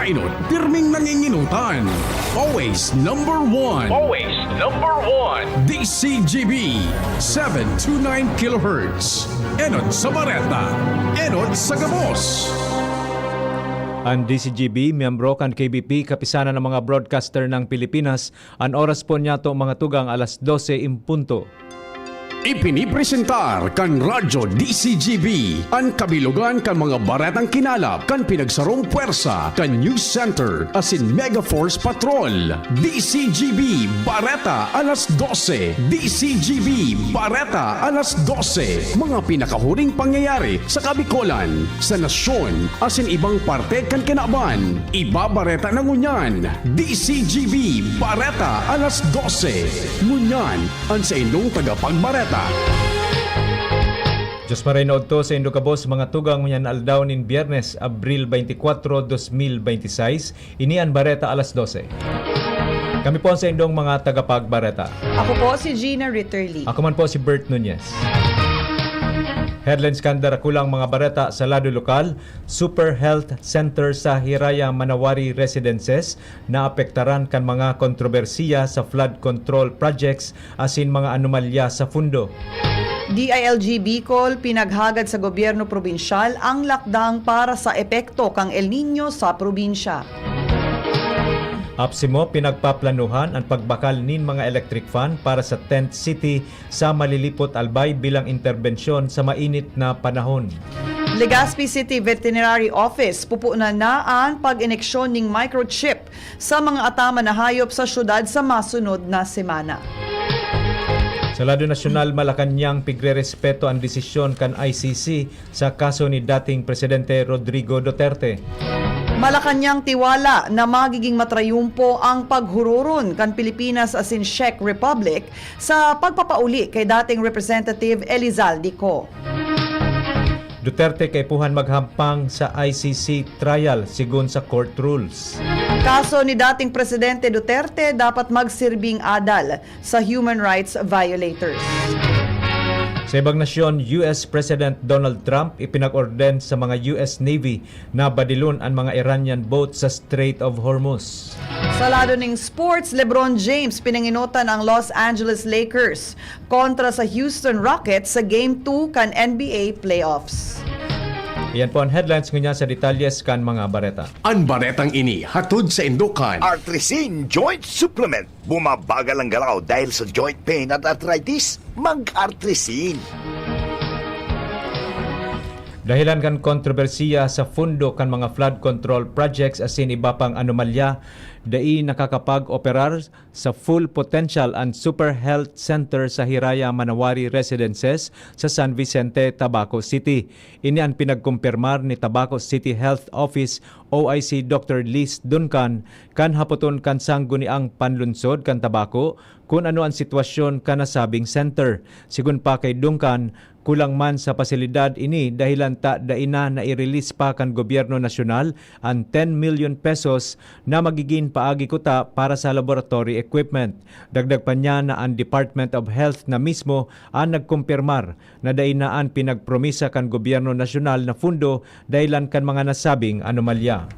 Kainot, pirming nanginginutan. Always number one. Always number one. DCGB 729 kHz. Enot sa Bareta. Enot sa Gabos. Ang DCGB, miyembro kan KBP, kapisanan ng mga broadcaster ng Pilipinas, ang oras po niya to mga tugang alas 12 impunto. Ipinipresentar kan Radyo DCGB ang kabilugan kan mga baretang kinalap kan pinagsarong puwersa kan News Center asin Mega Force Patrol. DCGB Bareta alas 12. DCGB Bareta alas 12. Mga pinakahuring pangyayari sa Kabikolan, sa nasyon asin ibang parte kan kinaban. Ibabareta na ngunyan. DCGB Bareta alas 12. Ngunyan ang sa indong tagapagbareta. Diyos marinood to sa Indocabos, mga tugang yan aldaw nin Biyernes, Abril 24, 2026. Inian Bareta alas 12. Kami po sa indong mga tagapagbareta. Ako po si Gina Ritterly. Ako man po si Bert Nunez. Headlines kandara kulang mga bareta sa lado lokal, Super Health Center sa Hiraya Manawari Residences na apektaran kan mga kontrobersiya sa flood control projects asin mga anomalya sa fundo. DILG Bicol pinaghagad sa gobyerno probinsyal ang lakdang para sa epekto kang El Nino sa probinsya. Apsimo, pinagpaplanuhan ang pagbakal nin mga electric fan para sa tent city sa Malilipot Albay bilang interbensyon sa mainit na panahon. Legazpi City Veterinary Office pupunan na ang pag-ineksyon ng microchip sa mga atama na hayop sa syudad sa masunod na semana. Sa lado nasyonal, Malacanang pigre-respeto ang desisyon kan ICC sa kaso ni dating Presidente Rodrigo Duterte. Malacanang tiwala na magiging matrayumpo ang paghururon kan Pilipinas asin Czech Republic sa pagpapauli kay dating Representative Elizalde Co. Duterte kay puhan maghampang sa ICC trial sigon sa court rules. Kaso ni dating Presidente Duterte dapat magsirbing adal sa human rights violators. Sa ibang nasyon, US President Donald Trump ipinag-orden sa mga US Navy na badilon ang mga Iranian boat sa Strait of Hormuz. Sa lado ng sports, LeBron James pinanginutan ang Los Angeles Lakers kontra sa Houston Rockets sa Game 2 kan NBA Playoffs. Iyan po ang headlines ngayon sa detalyes kan mga bareta. Ang baretang ini hatod sa Indukan. Artrisin Joint Supplement. Bumabagal ang galaw dahil sa joint pain at arthritis. Mag-Artrisin. Dahilan kan kontrobersiya sa fundo kan mga flood control projects asin iba pang anomalya, dai nakakapag-operar sa full potential ang Super Health Center sa Hiraya Manawari Residences sa San Vicente, Tabaco City. Ini ang pinagkumpirmar ni Tabaco City Health Office OIC Dr. Liz Duncan kan hapoton kan sangguniang panlunsod kan Tabaco kung ano ang sitwasyon kan nasabing center. Sigun pa kay Duncan, kulang man sa pasilidad ini dahilan ta daina na i-release pa kan gobyerno nasyonal ang 10 million pesos na magiging paagi kuta para sa laboratory equipment. Dagdag pa niya na ang Department of Health na mismo ang nagkumpirmar na dainaan pinagpromisa kan gobyerno nasyonal na fundo dahilan kan mga nasabing anomalya.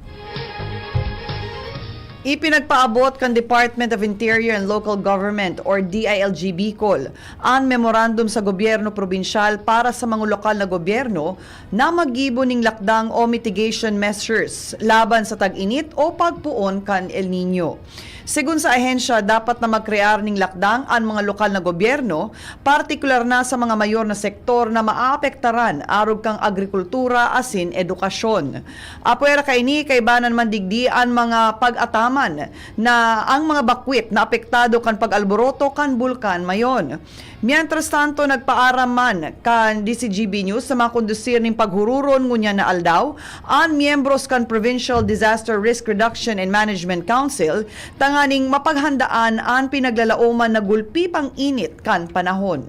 Ipinagpaabot kan Department of Interior and Local Government or DILG Bicol ang memorandum sa gobyerno probinsyal para sa mga lokal na gobyerno na maggibo ning lakdang o mitigation measures laban sa tag-init o pagpuon kan El Nino. Sigun sa ahensya, dapat na magkrear ning lakdang ang mga lokal na gobyerno, partikular na sa mga mayor na sektor na maapektaran arog kang agrikultura asin edukasyon. Apuera kaini kay banan mandigdi ang mga pag-ataman na ang mga bakwit na apektado kan pag-alboroto kan bulkan mayon. Mientras tanto, nagpaaram man kan DCGB News sa mga kondusir ng paghururon ngunya na aldaw ang miyembros kan Provincial Disaster Risk Reduction and Management Council tanganing mapaghandaan ang pinaglalauman na gulpi pang init kan panahon.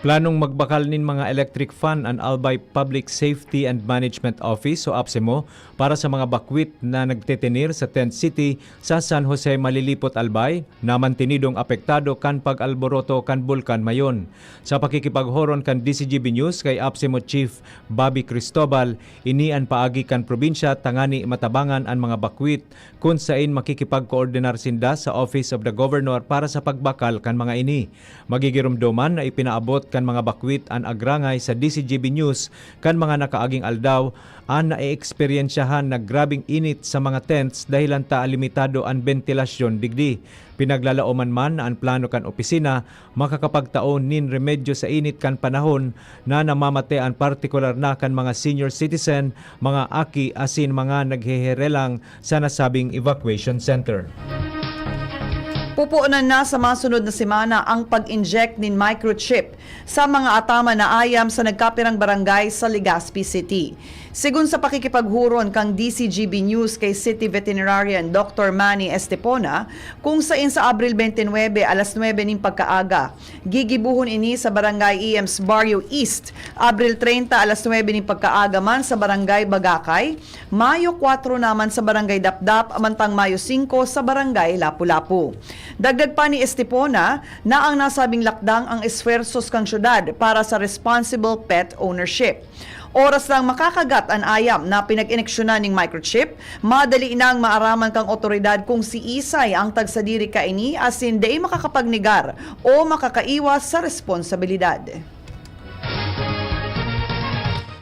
Planong magbakal nin mga electric fan ang Albay Public Safety and Management Office o APSEMO para sa mga bakwit na nagtitinir sa Tent City sa San Jose, Malilipot, Albay na mantinidong apektado kan pag-alboroto kan bulkan mayon. Sa pakikipaghoron kan DCGB News kay APSEMO Chief Bobby Cristobal, inian paagi kan probinsya tangani matabangan ang mga bakwit kung sain makikipagkoordinar sinda sa Office of the Governor para sa pagbakal kan mga ini. Magigirumduman na ipinaabot kan mga bakwit an agrangay sa DCGB News kan mga nakaaging aldaw an naeeksperyensyahan na grabing init sa mga tents dahilan ta limitado ang ventilasyon digdi. Pinaglalaoman man na ang plano kan opisina makakapagtaon nin remedyo sa init kan panahon na namamate ang partikular na kan mga senior citizen, mga aki asin mga nagheherelang sa nasabing evacuation center. Pupuunan na sa masunod na semana ang pag-inject nin microchip sa mga atama na ayam sa nagkapirang barangay sa Legazpi City. Sigun sa pakikipaghuron kang DCGB News kay City Veterinarian Dr. Manny Estepona, kung sain sa Abril 29 alas 9 ning pagkaaga, gigibuhon ini sa Barangay EMS Barrio East, Abril 30 alas 9 ning pagkaaga man sa Barangay Bagakay, Mayo 4 naman sa Barangay Dapdap, amantang Mayo 5 sa Barangay Lapu-Lapu. Dagdag pa ni Estepona na ang nasabing lakdang ang eswersos kang syudad para sa responsible pet ownership. Oras lang makakagat ang ayam na pinag-ineksyonan ng microchip, madali inang maaraman kang otoridad kung si Isay ang tagsadiri kaini asin day makakapagnigar o makakaiwas sa responsibilidad.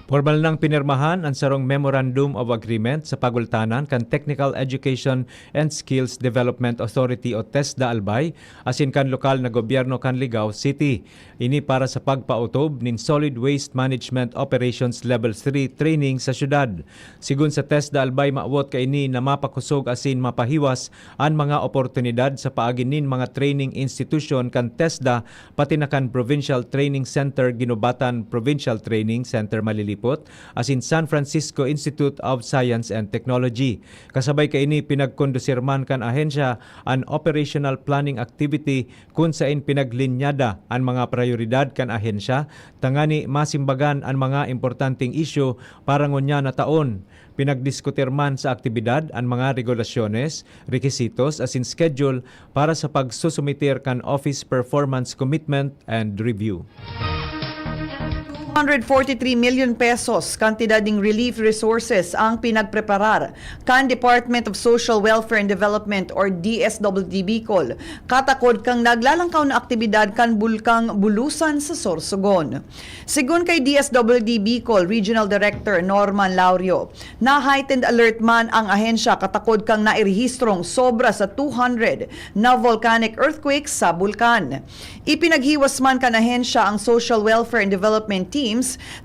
Formal nang pinirmahan ang sarong Memorandum of Agreement sa pagultanan kan Technical Education and Skills Development Authority o TESDA Albay asin kan lokal na gobyerno kan Ligao City. Ini para sa pagpautob nin Solid Waste Management Operations Level 3 training sa syudad. Sigun sa TESDA Albay maawot kaini na mapakusog asin mapahiwas ang mga oportunidad sa paagin nin mga training institution kan TESDA pati na kan Provincial Training Center Ginubatan Provincial Training Center Malilipot asin San Francisco Institute of Science and Technology. Kasabay kaini pinagkondusir man kan ahensya an operational planning activity kung sain pinaglinyada ang mga prioridad kan ahensya tangani masimbagan ang mga importanteng issue para ngunya na taon. Pinagdiskutir man sa aktibidad ang mga regulasyones, rekisitos asin schedule para sa pagsusumitir kan Office Performance Commitment and Review. 143 million pesos kantidad ng relief resources ang pinagpreparar kan Department of Social Welfare and Development or DSWD Bicol katakod kang naglalangkaw na aktibidad kan bulkang Bulusan sa Sorsogon. Sigun kay DSWD Bicol Regional Director Norman Laurio, na heightened alert man ang ahensya katakod kang nairehistrong sobra sa 200 na volcanic earthquakes sa bulkan. Ipinaghiwas man kan ahensya ang Social Welfare and Development teams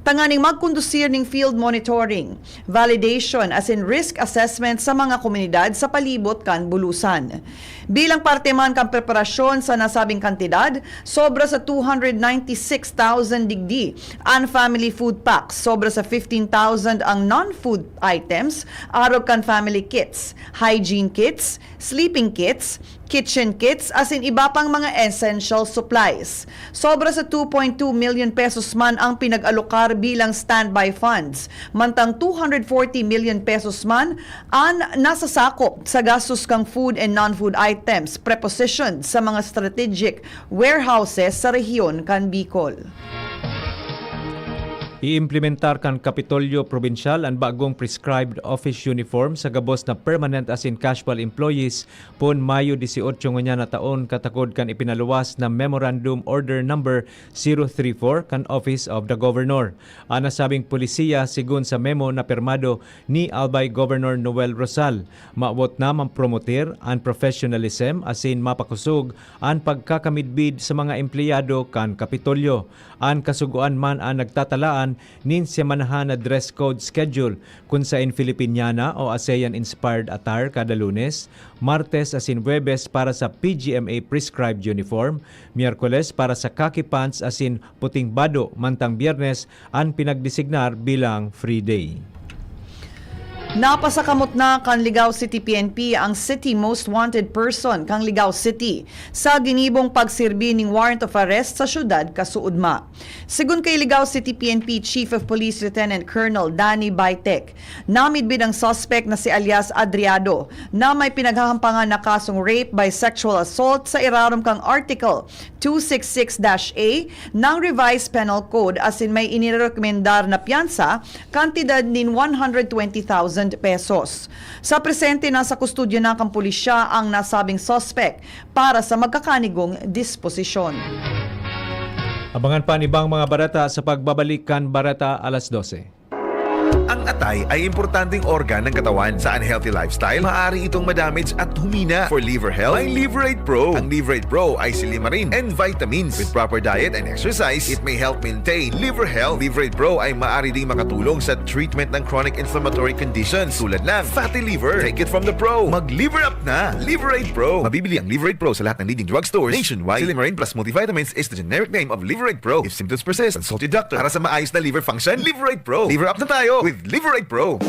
tanganing magkondusir ning field monitoring, validation as in risk assessment sa mga komunidad sa palibot kan Bulusan. Bilang parte man kan preparasyon sa nasabing kantidad, sobra sa 296,000 digdi ang family food packs, sobra sa 15,000 ang non-food items, araw kan family kits, hygiene kits, sleeping kits, kitchen kits, as in iba pang mga essential supplies. Sobra sa 2.2 million pesos man ang pinag-alokar bilang standby funds. Mantang 240 million pesos man ang nasasakop sa gastos kang food and non-food items prepositioned sa mga strategic warehouses sa rehiyon kan Bicol. Iimplementar kan Kapitolyo Provincial ang bagong prescribed office uniform sa gabos na permanent as in casual employees pon Mayo 18 ngunya na taon katakod kan ipinaluwas na Memorandum Order Number 034 kan Office of the Governor. Ang nasabing polisiya sigun sa memo na pirmado ni Albay Governor Noel Rosal, maabot na mampromotir ang professionalism as in mapakusog ang pagkakamidbid sa mga empleyado kan Kapitolyo. Ang kasuguan man ang nagtatalaan nin semanahan na dress code schedule kung sain Filipiniana o ASEAN-inspired attire kada Lunes, Martes as in Huwebes para sa PGMA prescribed uniform, Miyerkules para sa khaki pants as in puting bado, mantang Biyernes ang pinagdesignar bilang free day. Napasakamot na kang Ligao City PNP ang city most wanted person kang Ligao City sa ginibong pagsirbi ning warrant of arrest sa syudad kasuudma. Sigun kay Ligao City PNP Chief of Police Lieutenant Colonel Danny Baitek, namidbid ang suspect na si alias Adriado na may pinaghahampangan na kasong rape by sexual assault sa irarom kang Article 266-A ng Revised Penal Code asin may inirekomendar na piyansa kantidad nin 120,000 pesos. Sa presente nasa kustudyo na kang pulisya ang nasabing suspect para sa magkakanigong disposisyon. Abangan pa ni ibang mga barata sa pagbabalikan barata alas 12. Ang atay ay importanteng organ ng katawan. Sa unhealthy lifestyle, maaari itong madamage at humina. For liver health, may Liverate Pro. Ang Liverate Pro ay silimarin and vitamins. With proper diet and exercise, it may help maintain liver health. Liverate Pro ay maaari ding makatulong sa treatment ng chronic inflammatory conditions tulad ng fatty liver. Take it from the pro. Mag-liver up na! Liverate Pro. Mabibili ang Liverate Pro sa lahat ng leading drugstores nationwide. Silimarin plus multivitamins is the generic name of Liverate Pro. If symptoms persist, consult your doctor. Para sa maayos na liver function, Liverate Pro. Liver up na tayo with Liverate Pro.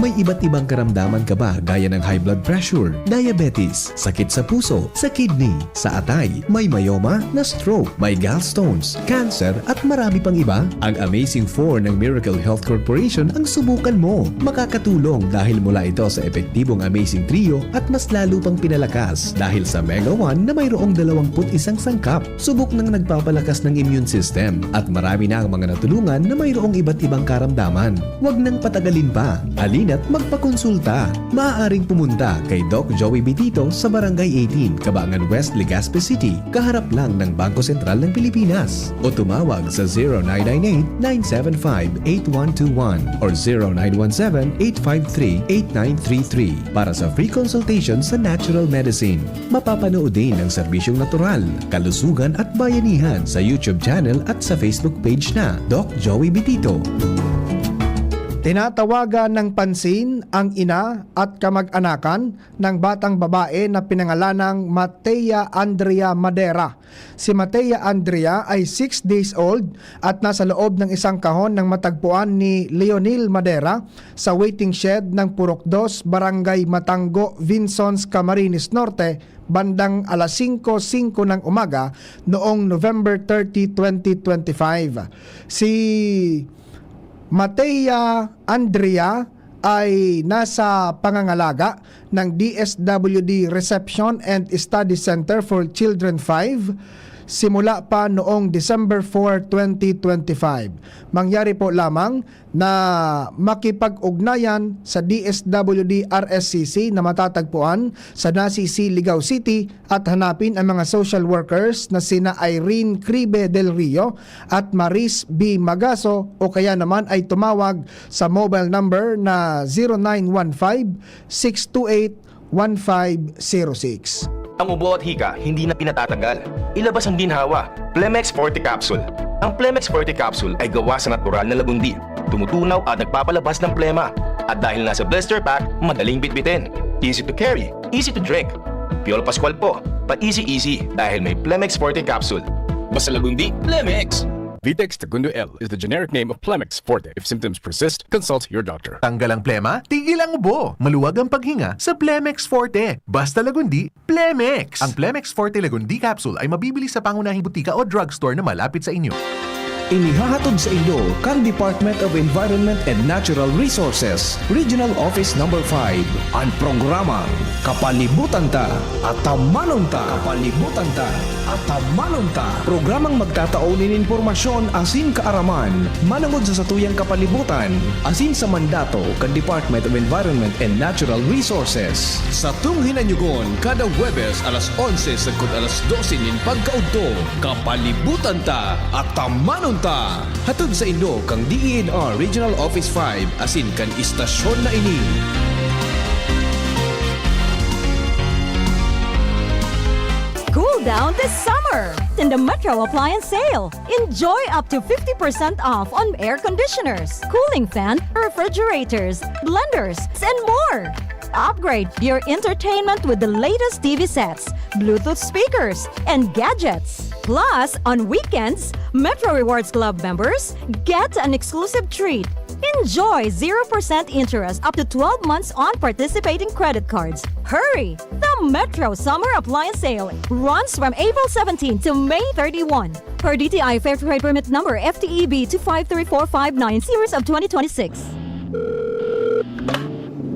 May iba't ibang karamdaman ka ba gaya ng high blood pressure, diabetes, sakit sa puso, sa kidney, sa atay, may myoma, na stroke, may gallstones, cancer at marami pang iba? Ang Amazing 4 ng Miracle Health Corporation ang subukan mo. Makakatulong dahil mula ito sa epektibong Amazing Trio at mas lalo pang pinalakas dahil sa Mega 1 na mayroong 21 sangkap. Subok ng nagpapalakas ng immune system at marami na ang mga natulungan na mayroong iba't ibang karamdaman. Huwag nang patagalin pa. Alina't magpakonsulta. Maaaring pumunta kay Doc Joey Bitito sa Barangay 18, Cabangan West, Legazpi City, kaharap lang ng Bangko Sentral ng Pilipinas. O tumawag sa 0998-975-8121 or 0917-853-8933 para sa free consultation sa natural medicine. Mapapanood din ang serbisyong natural, kalusugan at bayanihan sa YouTube channel at sa Facebook page na Doc Joey Bitito. Tinatawagan ng pansin ang ina at kamag-anakan ng batang babae na pinangalanang Matea Andrea Madera. Si Matea Andrea ay 6 days old at nasa loob ng isang kahon ng matagpuan ni Leonil Madera sa waiting shed ng Purok 2, Barangay Matango, Vinsons, Camarines Norte, bandang alas 5:05 ng umaga noong November 30, 2025. Si Matea Andrea ay nasa pangangalaga ng DSWD Reception and Study Center for Children 5 simula pa noong December 4, 2025. Mangyari po lamang na makipag-ugnayan sa DSWD RSCC na matatagpuan sa Nasisi, Ligao City at hanapin ang mga social workers na sina Irene Cribe del Rio at Maris B. Magaso o kaya naman ay tumawag sa mobile number na 0915-628-1506. Ang ubo at hika hindi na pinatatanggal. Ilabas ang ginhawa. Plemex Forte Capsule. Ang Plemex Forte Capsule ay gawa sa natural na lagundi. Tumutunaw at nagpapalabas ng plema. At dahil nasa blister pack, madaling bitbitin. Easy to carry, easy to drink. Piolo Pascual po, pa easy dahil may Plemex Forte Capsule. Basta lagundi, Plemex! Vitex Segundo L is the generic name of Plemex Forte. If symptoms persist, consult your doctor. Tanggal ang plema, tigil ang ubo. Maluwag ang paghinga sa Plemex Forte. Basta lagundi, Plemex! Ang Plemex Forte Lagundi Capsule ay mabibili sa pangunahing butika o drugstore na malapit sa inyo. Inihahatod sa inyo kang Department of Environment and Natural Resources, Regional Office No. 5, ang programang Kapalibutan Ta at Tamanon Ta. Kapalibutan Ta at Tamanon Ta. Programang magtataunin informasyon asin kaaraman, manangod sa satuyang kapalibutan, asin sa mandato kang Department of Environment and Natural Resources. Sa tunghinanyugon, kada Huwebes alas 11 sagkod alas 12 nin pagkaudto, Kapalibutan Ta at Tamanon Ta. Hatod sa Indo kang DENR Regional Office 5 asin kan istasyon na ini. Cool down this summer in the Metro Appliance Sale. Enjoy up to 50% off on air conditioners, cooling fan, refrigerators, blenders, and more. Upgrade your entertainment with the latest TV sets, Bluetooth speakers, and gadgets. Plus, on weekends, Metro Rewards Club members get an exclusive treat. Enjoy 0% interest up to 12 months on participating credit cards. Hurry! The Metro Summer Appliance Sale runs from April 17 to May 31. Per DTI Fair Trade Permit number FTEB 253459 series of 2026.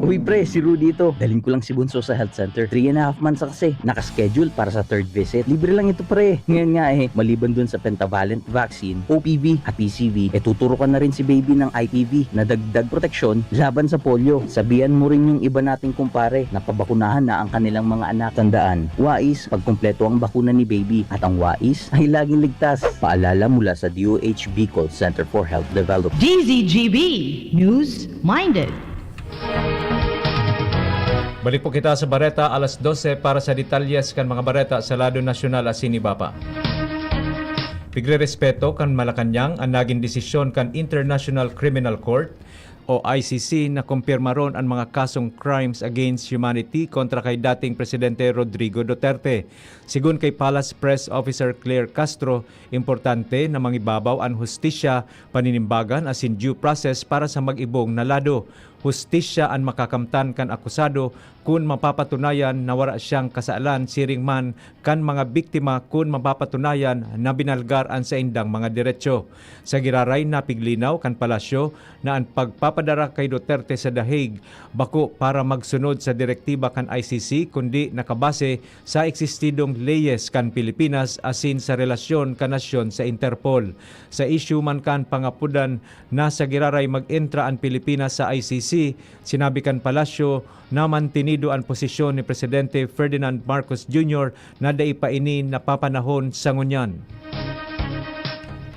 Uy pre, si Rudy ito. Dalhin ko lang si Bunso sa health center. 3.5 months na kasi. Nakaschedule para sa third visit. Libre lang ito pre. Ngayon nga maliban dun sa pentavalent vaccine, OPV at PCV, tuturo ka na rin si baby ng IPV na dagdag proteksyon laban sa polio. Sabihan mo rin yung iba nating kumpare na pabakunahan na ang kanilang mga anak. Tandaan, wais pagkumpleto ang bakuna ni baby at ang wais ay laging ligtas. Paalala mula sa DOH Bicol Center for Health Development. DZGB News Minded. Balik po kita sa Bareta alas 12 para sa detalyes kan mga bareta sa lado nasyonal asin ibaba. Pigre-respeto kan Malacanang ang naging desisyon kan International Criminal Court o ICC na kumpirma ron ang mga kasong crimes against humanity kontra kay dating Presidente Rodrigo Duterte. Sigun kay Palace Press Officer Claire Castro, importante na mangibabaw ang hustisya, paninimbagan asin due process para sa mag-ibong na lado. Hustisya ang makakamtan kan akusado kung mapapatunayan na wala siyang kasalanan siring man kan mga biktima kung mapapatunayan na binalgar ang sa indang mga diretsyo. Sa giraray na piglinaw kan palasyo na ang pagpapadara kay Duterte sa dahig bako para magsunod sa direktiba kan ICC kundi nakabase sa eksistidong leyes kan Pilipinas asin sa relasyon kan nasyon sa Interpol. Sa issue man kan pangapudan na sa giraray mag-entra ang Pilipinas sa ICC, sinabi kan palasyo na mantinido ang posisyon ni Presidente Ferdinand Marcos Jr. na daipaini napapanahon sa ngunyan.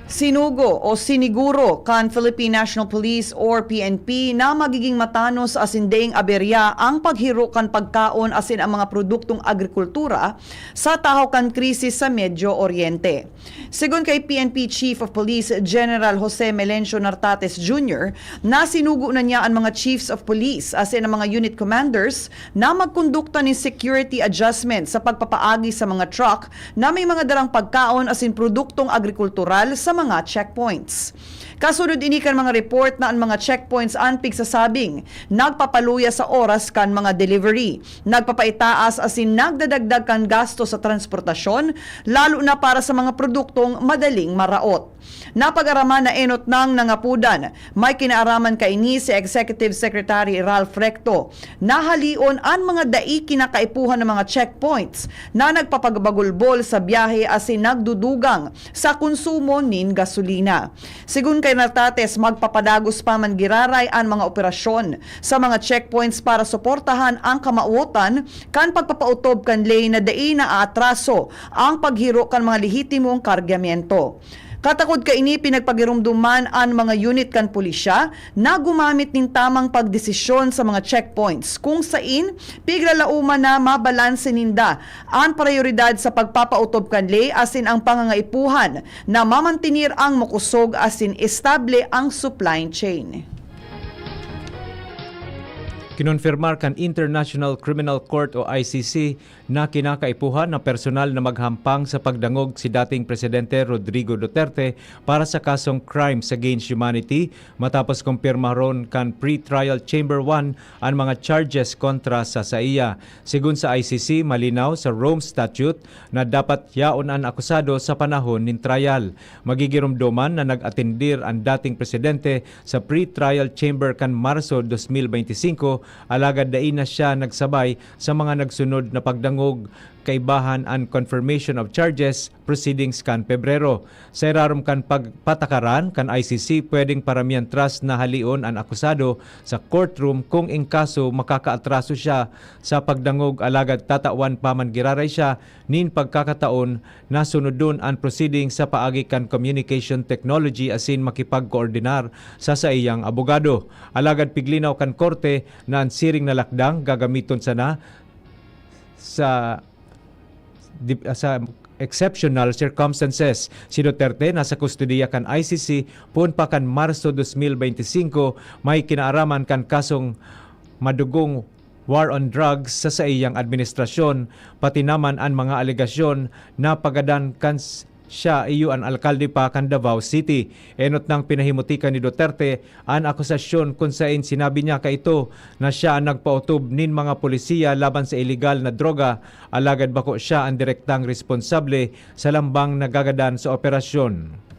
Sinugo o siniguro kan Philippine National Police or PNP na magiging matanos asin daing aberya ang paghiro kan pagkaon asin ang mga produktong agrikultura sa tahaw kan krisis sa Medyo Oriente. Sigun kay PNP Chief of Police General Jose Melencio Nartates Jr. na sinugo na niya ang mga chiefs of police asin ang mga unit commanders na magkondukta ni security adjustment sa pagpapaagi sa mga truck na may mga darang pagkaon asin produktong agrikultural sa mga checkpoints. Kasunod ini kan mga report na ang mga checkpoints anpig sasabing nagpapaluya sa oras kan mga delivery, nagpapaitaas asin nagdadagdag kan gasto sa transportasyon lalo na para sa mga produktong madaling maraot. Napag-araman na enot ng nangapudan, may kinaaraman kaini si Executive Secretary Ralph Recto na halion ang mga dai kinakaipuhan ng mga checkpoints na nagpapagabagulbol sa biyahe asin nagdudugang sa konsumo nin gasolina. Sigun kay Nartates, magpapadagos pa man giraray ang mga operasyon sa mga checkpoints para suportahan ang kamauotan kan pagpapautob kan lay na dai na atraso ang paghiro kan mga lehitimong kargamento. Katakod ka ini pinagpagirumduman ang mga unit kan pulisya na gumamit nin tamang pagdesisyon sa mga checkpoints kung sain piglalauman na mabalanse ninda ang prioridad sa pagpapautob kan lay asin ang pangangaipuhan na mamantinir ang makusog asin estable ang supply chain. Kinonfirmar kan International Criminal Court o ICC na kinakaipuhan na personal na maghampang sa pagdangog si dating Presidente Rodrigo Duterte para sa kasong crimes against humanity matapos kumpirma ron kan pre-trial Chamber 1 ang mga charges kontra sa iya. Sigun sa ICC, malinaw sa Rome Statute na dapat yaon ang akusado sa panahon ng trial. Magigirumduman na nag-atendir ang dating Presidente sa pre-trial chamber kan Marso 2025 alagad dai na siya nagsabay sa mga nagsunod na pagdangog kaibahan and confirmation of charges proceedings kan Pebrero. Sa irarom kan pagpatakaran kan ICC pwedeng paramihan trust na halion ang akusado sa courtroom kung in kaso makakaatraso siya sa pagdangog alagad tatawan paman giraray siya nin pagkakataon na sunodon ang proceedings sa paagi kan communication technology asin makipagkoordinar sa iyang abogado. Alagad piglinaw kan korte na ang siring na lakdang gagamiton sana sa exceptional circumstances. Si Duterte nasa kustudiya kan ICC pun pa kan Marso 2025 may kinaaraman kan kasong madugong war on drugs sa iyang administrasyon pati naman ang mga alegasyon na pagadan kan siya iyo an alkalde pa kan Davao City. Enot nang pinahimutikan ni Duterte ang akusasyon kung saan sinabi niya ka ito na siya ang nagpautob nin mga polisiya laban sa ilegal na droga, alagad bako siya ang direktang responsable sa lambang nagagadan sa operasyon.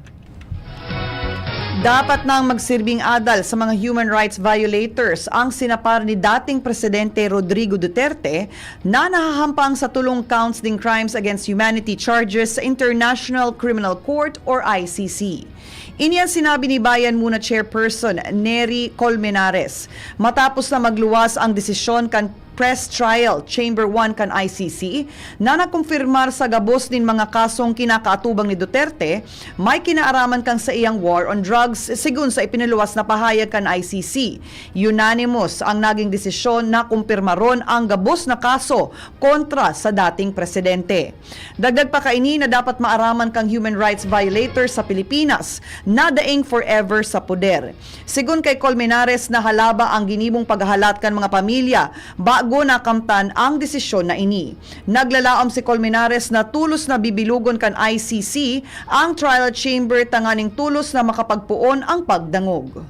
Dapat nang magsirbing adal sa mga human rights violators ang sinapar ni dating Presidente Rodrigo Duterte na nahahampang sa tulong counts ng crimes against humanity charges sa International Criminal Court or ICC. Iniyan sinabi ni Bayan Muna Chairperson Nery Colmenares matapos na magluwas ang desisyon kan Press Trial Chamber 1 kan ICC na nakumpirmar sa gabos nin mga kasong kinakaatubang ni Duterte may kinaaraman kang sa iyang war on drugs sigun sa ipiniluwas na pahayag kan ICC. Unanimous ang naging desisyon na kumpirmaron ang gabos na kaso kontra sa dating presidente. Dagdag pa kaini na dapat maaraman kang human rights violators sa Pilipinas na daing forever sa poder. Sigun kay Colmenares na halaba ang ginibong paghahalat kan mga pamilya bago nakamtan ang desisyon na ini. Naglalaom si Colmenares na tulos na bibilugon kan ICC ang trial chamber tanganing tulos na makapagpuon ang pagdangog.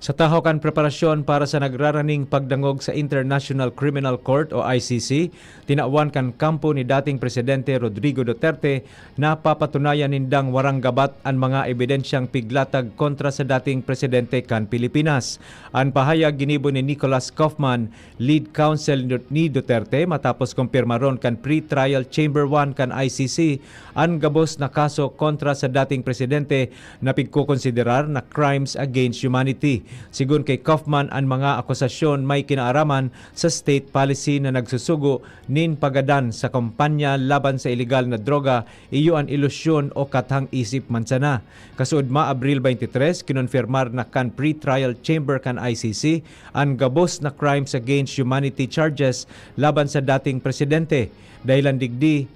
Sa taho kan preparasyon para sa nagraraning pagdangog sa International Criminal Court o ICC, tinawan kan kampo ni dating Presidente Rodrigo Duterte na papatunayan nindang warang gabat ang mga ebidensyang piglatag kontra sa dating Presidente kan Pilipinas. Ang pahayag ginibo ni Nicholas Kaufman, lead counsel ni Duterte matapos kumpirmaron kan pre-trial Chamber 1 kan ICC ang gabos na kaso kontra sa dating Presidente na pigkukonsiderar na crimes against humanity. Sigun kay Kaufman, ang mga akusasyon may kinaaraman sa state policy na nagsusugo nin pagadan sa kampanya laban sa ilegal na droga, iyo ang ilusyon o katang isip man sana. Kasud ma Abril 23, kinonfirmar na kan pre-trial chamber kan ICC ang gabos na crimes against humanity charges laban sa dating presidente. Dahilan digdi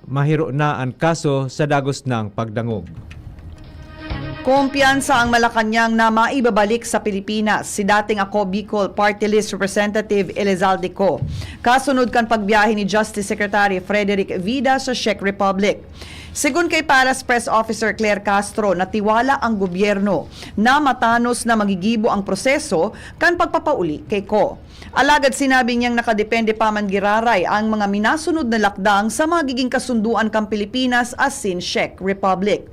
mahiro na ang kaso sa dagos ng pagdangog. Kumpiyansa ang Malacanang na maibabalik sa Pilipinas si dating Ako Bicol Party List Representative Elizalde Co. Kasunod kan pagbiyahe ni Justice Secretary Frederick Vida sa Czech Republic. Sigun kay Palace Press Officer Claire Castro, natiwala ang gobyerno na matanos na magigibo ang proseso kan pagpapauli kay Co. Alagad sinabi niyang nakadepende pa man giraray ang mga minasunod na lakdang sa magiging kasunduan kang Pilipinas asin Czech Republic.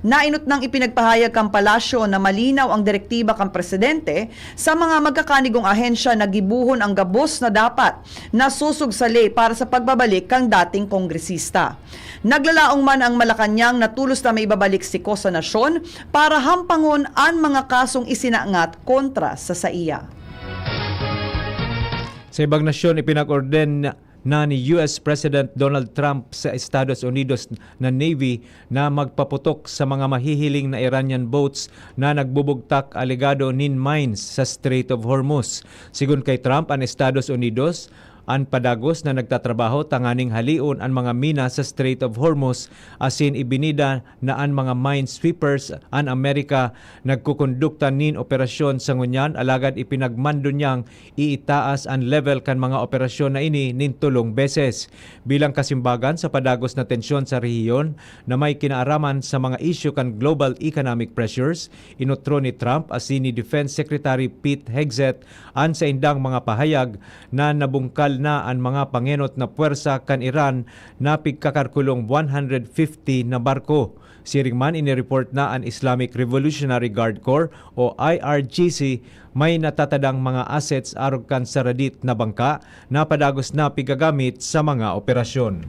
Nainot nang ipinagpahayag kang palasyo na malinaw ang direktiba kang presidente sa mga magkakanigong ahensya na gibuhon ang gabos na dapat nasusog sa ley para sa pagbabalik kang dating kongresista. Naglalaong man ang Malacanang na tulos na may ibabalik si Co sa nasyon para hampangon ang mga kasong isinaangat kontra sa saiya. Sa ibang nasyon, ipinag-orden na ni US President Donald Trump sa Estados Unidos na Navy na magpaputok sa mga mahihiling na Iranian boats na nagbubugtak alegado nin mines sa Strait of Hormuz. Sigun kay Trump, ang Estados Unidos ang padagos na nagtatrabaho tanganing halion ang mga mina sa Strait of Hormuz asin ibinida na ang mga minesweepers ang Amerika nagkukondukta nin operasyon sa ngunyan alagad ipinagmando niyang iitaas ang level kan mga operasyon na ini nin tulong beses. Bilang kasimbagan sa padagos na tensyon sa rehiyon na may kinaaraman sa mga issue kan global economic pressures, inutro ni Trump asin ni Defense Secretary Pete Hegseth ang sa indang mga pahayag na nabungkal na ang mga pangenot na puwersa kan Iran na pigkakarkulong 150 na barko. Siring man inireport na ang Islamic Revolutionary Guard Corps o IRGC may natatadang mga assets arog kan saradit na bangka na padagos na pigagamit sa mga operasyon.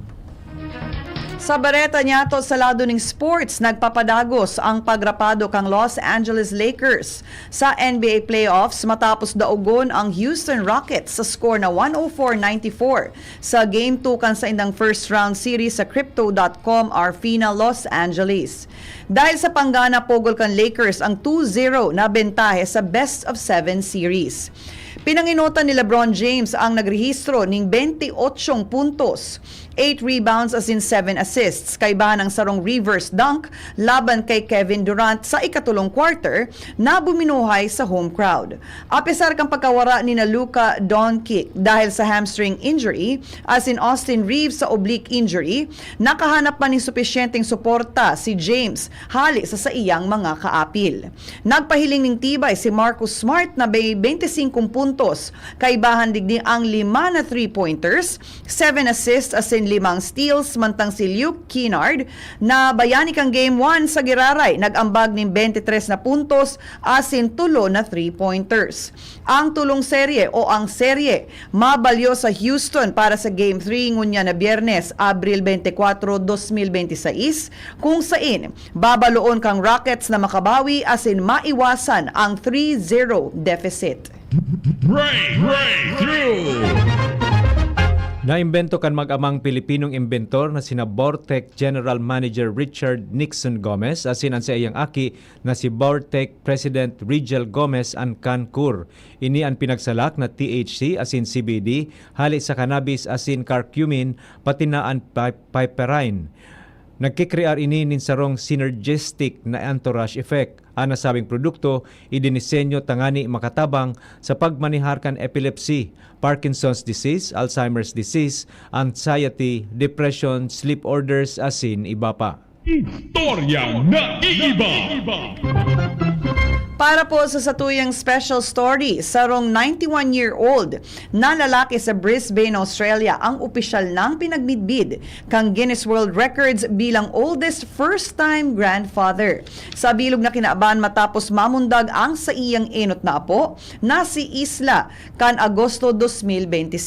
Sa bareta niya to sa lado ng sports, nagpapadagos ang pagrapado kang Los Angeles Lakers sa NBA playoffs matapos daugon ang Houston Rockets sa score na 104-94 sa Game 2 kan sa indang first round series sa Crypto.com Arena Los Angeles. Dahil sa panggana, pogol kan Lakers ang 2-0 na bentahe sa Best of 7 series. Pinanginutan ni LeBron James ang nagrehistro ng 28 puntos, 8 rebounds as in 7 assists, kaibahan ng sarong reverse dunk laban kay Kevin Durant sa ikatulong quarter na buminuhay sa home crowd. Apesar kang pagkawara ni na Luka Doncic dahil sa hamstring injury, as in Austin Reeves sa oblique injury, nakahanap pa ni supisyenteng suporta si James hali sa iyang mga kaapil. Nagpahiling ng tibay si Marcus Smart na may 25 puntos, kaibahan digdi ang 5 na 3-pointers, 7 assists as in 5 steals, mantang si Luke Kennard na bayani kang Game 1 sa Giraray, nag-ambag ng 23 na puntos as in 3 na 3-pointers. Ang tulong serye o ang serye mabalyo sa Houston para sa Game 3 ngunya na Biyernes, Abril 24, 2026, kung saan babaloon kang Rockets na makabawi as in maiwasan ang 3-0 deficit. Naimbento kan mag-amang Pilipinong inventor na sina Bortec General Manager Richard Nixon Gomez asin ang sa iyang aki na si Bortec President Rigel Gomez ang Cancur. Ini ang pinagsalak na THC asin CBD, hali sa cannabis asin curcumin, pati na ang piperine. Nagkikrear ini nin sarong synergistic na entourage effect. Ang nasabing produkto, idinisenyo tangani makatabang sa pagmanihar kan epilepsy, Parkinson's disease, Alzheimer's disease, anxiety, depression, sleep orders, asin iba pa. Istorya na iiba. Para po sa satuyang special story, sarong 91-year-old na lalaki sa Brisbane, Australia ang opisyal nang pinagmidbid kang Guinness World Records bilang oldest first-time grandfather. Sa bilog na kinaaban matapos mamundag ang sa iyang enot na apo na si Isla kan Agosto 2025.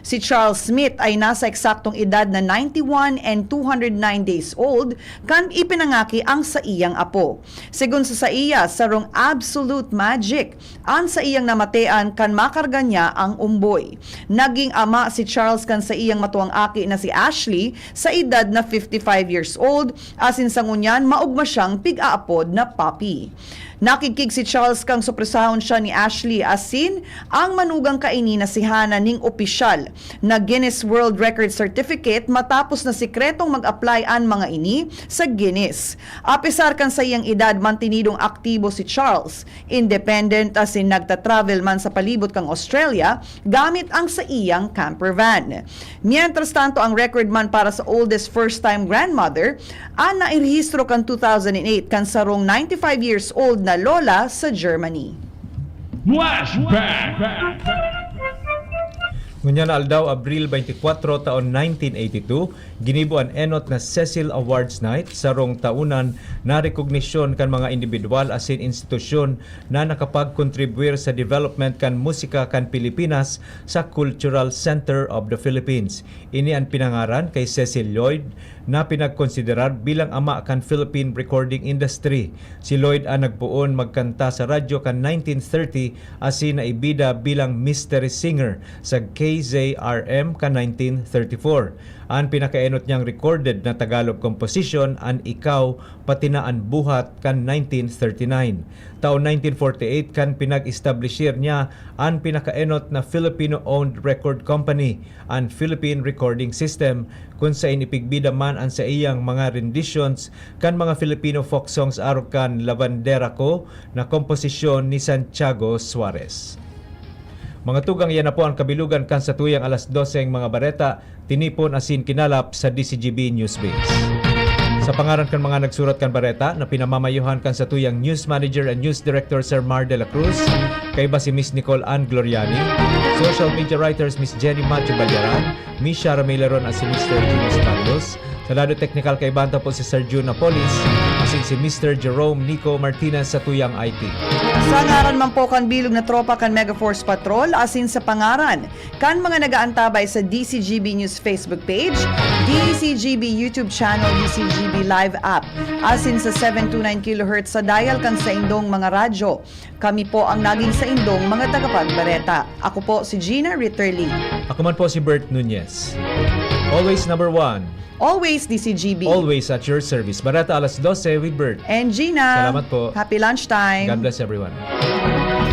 Si Charles Smith ay nasa eksaktong edad na 91 and 209 days old kan ipinangaki ang sa iyang apo. Sigun sa iya, sarong absolute magic ang sa iyang namatean kan makarga niya ang umboy. Naging ama si Charles kan sa iyang matuang aki na si Ashley sa edad na 55 years old, asin sa ngunyan maugma siyang pig-aapod na puppy. Nakikig si Charles kang supresahon siya ni Ashley asin ang manugang kaini na si Hannah ning opisyal na Guinness World Record Certificate matapos na sikretong mag-apply ang mga ini sa Guinness. Apesar kan sa iyang edad, mantinidong aktibo si Charles, independent asin nagta-travel man sa palibot kang Australia gamit ang sa iyang camper van. Mientras tanto, ang record man para sa oldest first-time grandmother ang nairehistro kan 2008 kan sarong 95 years old na lola sa Germany. Flashback. Ngunya na aldaw, Abril 24 taon 1982, ginibo ang enot na Cecil Awards Night sarong taunan na rekognisyon kan mga individual asin institusyon na nakapag-contribuir sa development kan musika kan Pilipinas sa Cultural Center of the Philippines. Ini ang pinangaran kay Cecil Lloyd na pinagkonsiderar bilang ama kan Philippine recording industry. Si Lloyd ang nagpuon magkanta sa radyo kan 1930 asin naibida bilang mystery singer sa KZRM kan 1934. Ang pinakaenot niyang recorded na Tagalog composition ang Ikaw pati na ang Buhat kan 1939. Taon 1948 kan pinag-establishir niya ang pinakaenot na Filipino-owned record company, ang Philippine Recording System, kung sa inipigbida man ang sa iyang mga renditions kan mga Filipino folk songs aro kan Lavandera Ko na komposisyon ni Santiago Suarez. Mga tugang yan na po ang kabilugan kan sa tuyang alas 12 mga bareta, tinipon asin kinalap sa DCGB Newsbase. Sa pangaran kan mga nagsurat kan bareta na pinamamayuhan kan sa tuyang News Manager and News Director Sir Mar de la Cruz, kay ba si Miss Nicole Ann Gloriani, Social Media Writers Miss Jenny Macho Balyaran, Miss Shara Maileron at si Mr. Ginos Carlos, sa lado technical kay banta po si Sir June Napolis, asin si Mr. Jerome Nico Martinez sa tuyang IT. Sa ngaran man po kan bilog na tropa kan Megaforce Patrol, asin sa pangaran kan mga nagaantabay sa DCGB News Facebook page, DCGB YouTube channel, DCGB Live app, asin sa 729 kHz sa dial kan sa indong mga radyo. Kami po ang naging sa indong mga tagapagbareta. Ako po si Gina Ritterly. Ako man po si Bert Nunez. Always number one, Always DCGB. Always at your service. Barata alas 12 with Bert. And Gina. Salamat po. Happy lunchtime. God bless everyone.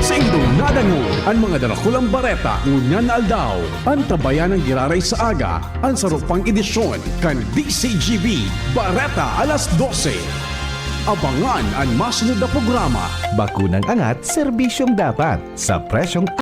Sa indong nadangon, ang mga dalakulang bareta ngunyan na aldaw. Ang tabayan ng giraray sa aga, ang sarupang edisyon kan DCGB Bareta alas 12. Abangan ang masunod na programa. Bakunang angat, serbisyong dapat sa presyong